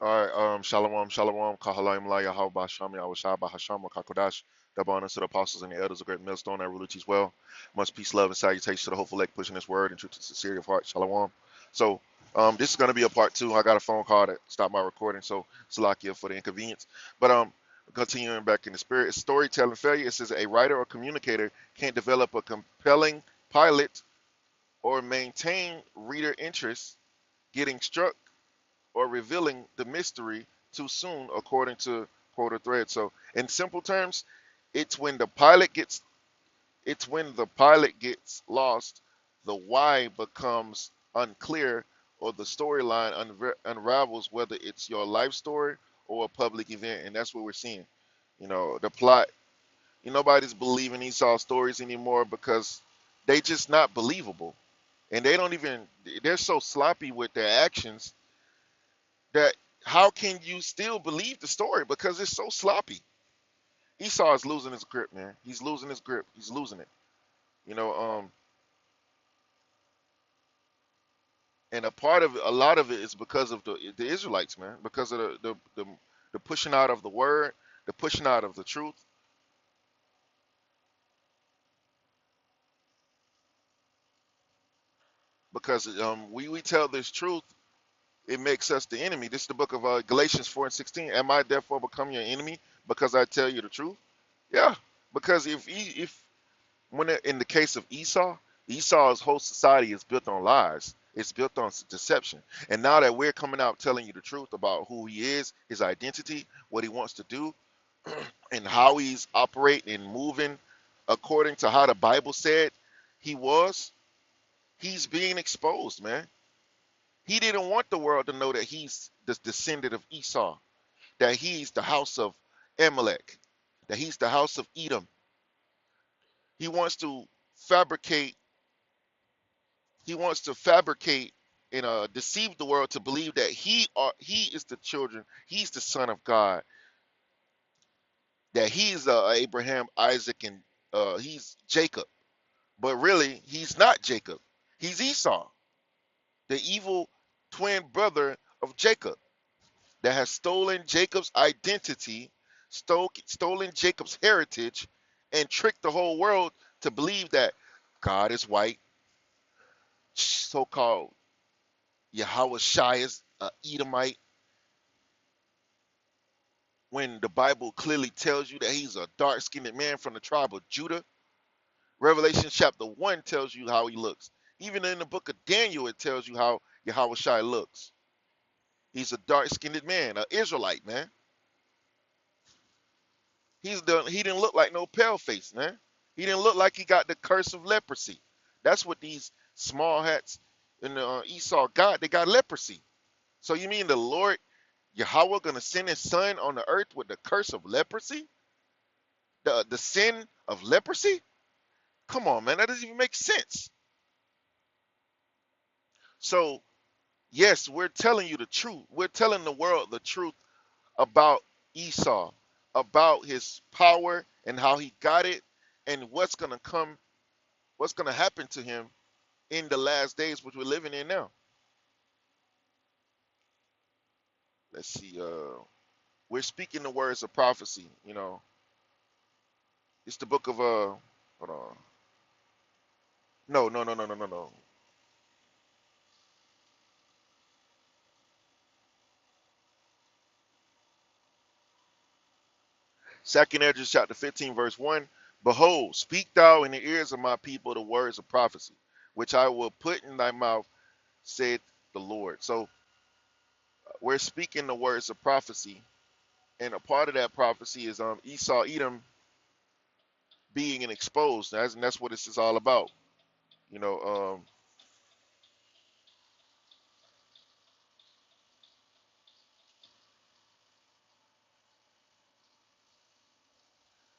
All right, Shalom, Shalom, Kahalaim Laya, Hawba Shami, Awashaba, Hasham, Kakodash, double honors to the apostles and the elders of Great Millstone, and ruler teach well. Much peace, love, and salutation to the hopeful elect pushing this word and truth to sincerity of heart. Shalom. So, this is going to be a part two. I got a phone call that stopped my recording, so Salakia for the inconvenience. But continuing back in the spirit, it's storytelling failure. It says a writer or communicator can't develop a compelling pilot or maintain reader interest, getting struck or revealing the mystery too soon, according to quoted thread. So, in simple terms, it's when the pilot gets it's when the pilot gets lost, the why becomes unclear, or the storyline unravels, whether it's your life story or a public event, and that's what we're seeing. The plot. Nobody's believing Esau stories anymore because they just not believable, and they don't even. They're so sloppy with their actions that how can you still believe the story because it's so sloppy? Esau is losing his grip, man. He's losing his grip. He's losing it. You know, um, and a lot of it is because of the Israelites, man. Because of the pushing out of the word, the pushing out of the truth. Because we tell this truth, it makes us the enemy. This is the book of Galatians 4:16. Am I therefore become your enemy because I tell you the truth? Yeah. Because if when in the case of Esau, Esau's whole society is built on lies. It's built on deception. And now that we're coming out telling you the truth about who he is, his identity, what he wants to do, and how he's operating and moving according to how the Bible said he was, he's being exposed, man. He didn't want the world to know that he's the descendant of Esau, that he's the house of Amalek, that he's the house of Edom. He wants to fabricate he wants to fabricate and deceive the world to believe that he is the children, he's the son of God, that he's Abraham, Isaac, and he's Jacob. But really, he's not Jacob. He's Esau, the evil twin brother of Jacob that has stolen Jacob's identity, stolen Jacob's heritage, and tricked the whole world to believe that God is white, so-called Yahweh Shai is Edomite, when the Bible clearly tells you that he's a dark-skinned man from the tribe of Judah. Revelation chapter 1 tells you how he looks. Even in the book of Daniel, it tells you how Yahweh Shai looks. He's a dark-skinned man, an Israelite, man. He didn't look like no pale face, man. He didn't look like he got the curse of leprosy. That's what these small hats in the Esau got. They got leprosy. So you mean the Lord Yahweh gonna send his son on the earth with the curse of leprosy? The sin of leprosy? Come on, man, that doesn't even make sense. So, yes, we're telling you the truth. We're telling the world the truth about Esau, about his power and how he got it, and what's gonna happen to him in the last days, which we're living in now. Let's see. We're speaking the words of prophecy. It's the book of Hold on. No, no, no, no, no, no, no. Second Ezra chapter 15, verse 1. Behold, speak thou in the ears of my people the words of prophecy, which I will put in thy mouth, said the Lord. So we're speaking the words of prophecy, and a part of that prophecy is Esau, Edom being exposed. And that's what this is all about. You know,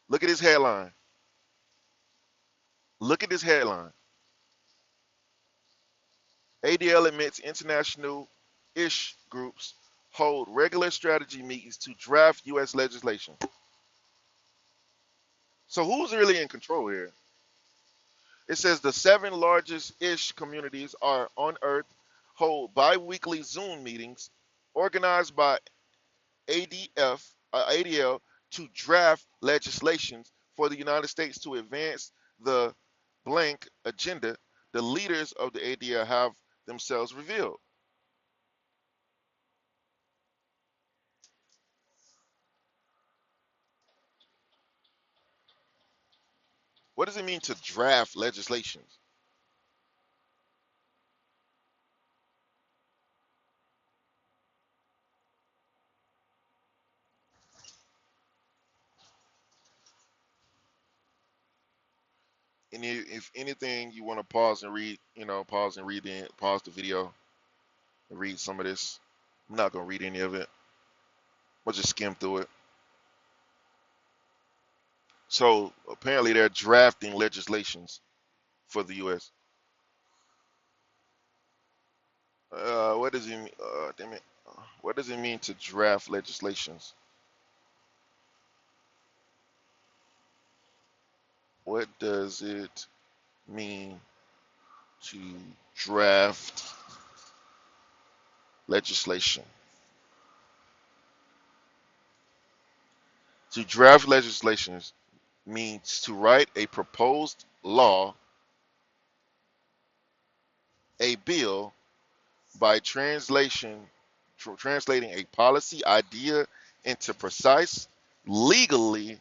look at this headline. Look at this headline. ADL admits international ish groups hold regular strategy meetings to draft U.S. legislation. So who's really in control here? It says the seven largest ish communities are on Earth hold bi-weekly Zoom meetings organized by ADL to draft legislations for the United States to advance the blank agenda. The leaders of the ADL have themselves revealed. What does it mean to draft legislations? And if anything, you want to pause and read, pause the video and read some of this. I'm not gonna read any of it. I'll just skim through it. So apparently they're drafting legislations for the U.S. What does it mean? Damn it. What does it mean to draft legislations? What does it mean to draft legislation? To draft legislations means to write a proposed law, a bill, by translating a policy idea into precise, legally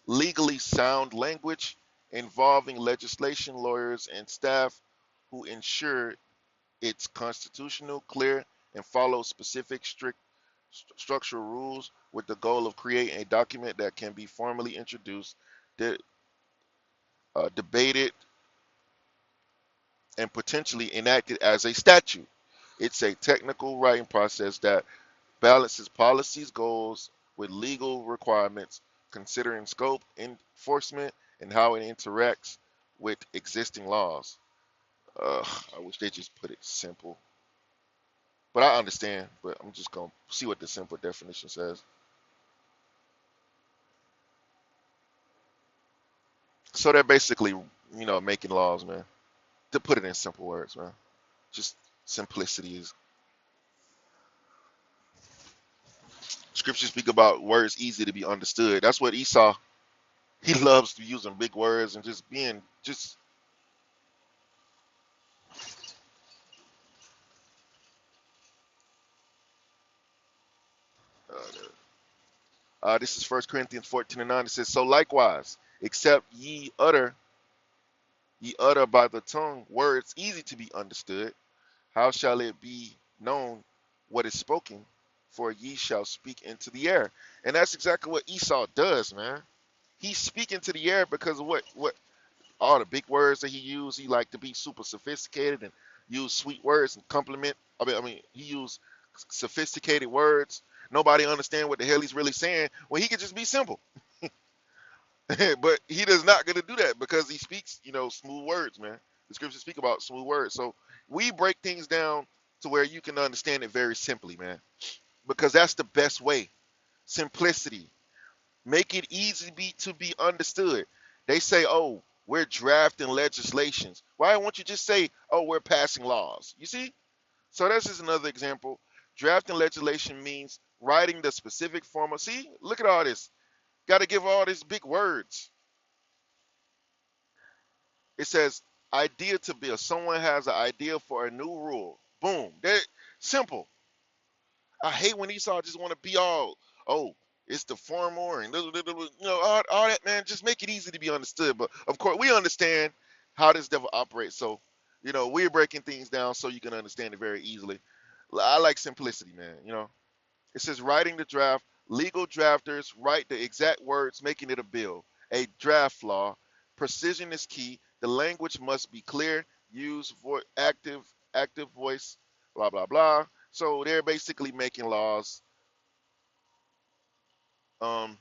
legally sound language involving legislation lawyers and staff who ensure it's constitutional, clear, and follows specific strict structural rules with the goal of creating a document that can be formally introduced, de- debated, and potentially enacted as a statute. It's a technical writing process that balances policies goals with legal requirements, considering scope, enforcement, and how it interacts with existing laws. I wish they just put it simple. But I understand, but I'm just going to see what the simple definition says. So they're basically, making laws, man. To put it in simple words, man. Just simplicity is. Scriptures speak about words easy to be understood. That's what Esau, he loves using big words and just being, just, this is 1 Corinthians 14 and 9. It says, so likewise, except ye utter by the tongue words easy to be understood, how shall it be known what is spoken? For ye shall speak into the air. And that's exactly what Esau does, man. He's speaking to the air because of what all the big words that he used. He liked to be super sophisticated and use sweet words and compliment. I mean, he used sophisticated words. Nobody understand what the hell he's really saying. Well, he could just be simple. But he does not going to do that because he speaks, smooth words, man. The scriptures speak about smooth words. So we break things down to where you can understand it very simply, man. Because that's the best way. Simplicity. Make it easy to be understood. They say, oh, we're drafting legislations. Why won't you just say, oh, we're passing laws? You see? So this is another example. Drafting legislation means writing the specific form of. See, look at all this. Got to give all these big words. It says idea to build. Someone has an idea for a new rule. Boom. That simple. I hate when Esau just want to be all, oh, it's the formal and all that, man. Just make it easy to be understood. But of course, we understand how this devil operates. So, we're breaking things down so you can understand it very easily. I like simplicity, man. It says writing the draft. Legal drafters write the exact words, making it a bill. A draft law. Precision is key. The language must be clear. Use active voice. Blah blah blah. So they're basically making laws. Um,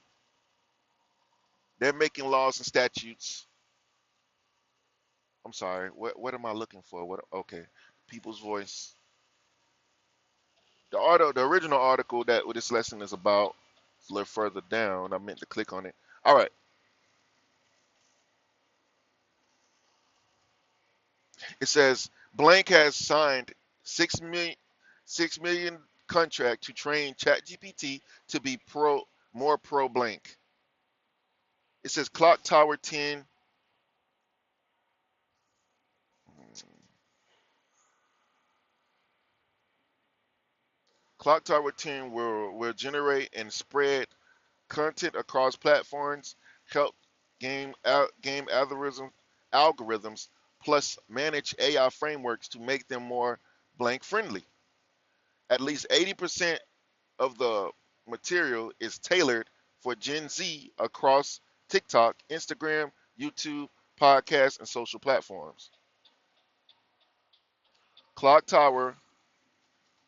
they're making laws and statutes. I'm sorry. What am I looking for? What? Okay. People's voice. The original article that this lesson is about, is a little further down. I meant to click on it. All right. It says blank has signed 6 million. $6 million contract to train ChatGPT to be more pro blank. It says Clock Tower 10. Clock Tower 10 will generate and spread content across platforms, help game algorithms, plus manage AI frameworks to make them more blank friendly. At least 80% of the material is tailored for Gen Z across TikTok, Instagram, YouTube, podcasts, and social platforms. Clock Tower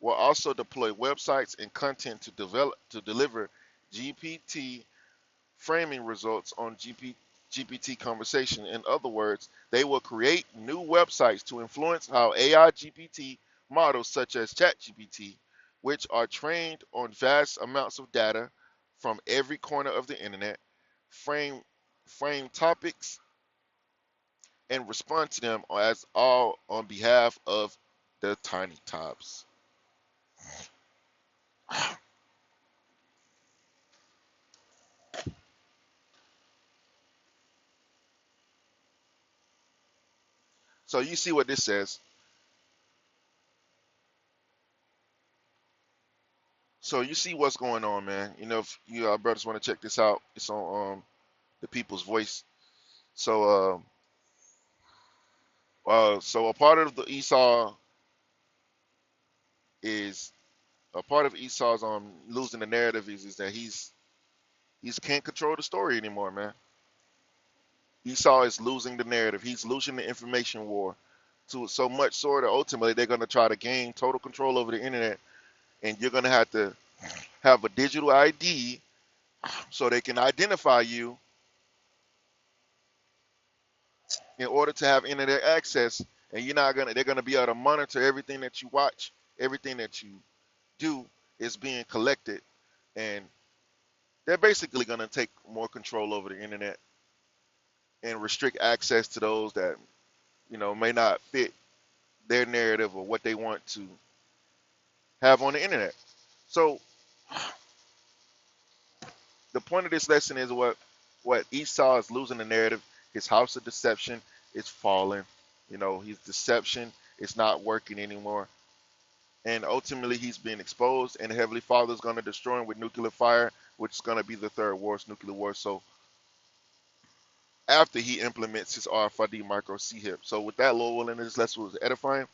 will also deploy websites and content to deliver GPT framing results on GPT conversation. In other words, they will create new websites to influence how AI GPT models such as ChatGPT, which are trained on vast amounts of data from every corner of the internet, frame topics and respond to them as all on behalf of the tiny tops. So you see what this says. So you see what's going on, man. You know, if you brothers want to check this out, it's on the People's Voice. So so a part of the Esau is a part of Esau's losing the narrative is that he's can't control the story anymore, man. Esau is losing the narrative. He's losing the information war to so much so that ultimately they're going to try to gain total control over the internet, and you're going to have to have a digital ID so they can identify you in order to have internet access. And they're gonna be able to monitor everything that you watch, everything that you do is being collected, and they're basically gonna take more control over the internet and restrict access to those that may not fit their narrative or what they want to have on the internet. So the point of this lesson is what Esau is losing the narrative. His house of deception is falling. His deception is not working anymore. And ultimately he's being exposed, and the Heavenly Father is going to destroy him with nuclear fire, which is going to be the third worst nuclear war. So after he implements his RFID micro C-HIP. So with that, Lord willing, this lesson was edifying.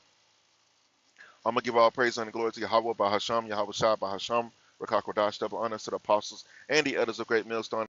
I'm going to give all praise and glory to Yahweh by Hashem, Yahweh Shai by Hashem, Rakakodash, double honors to the apostles and the elders of Great Millstone.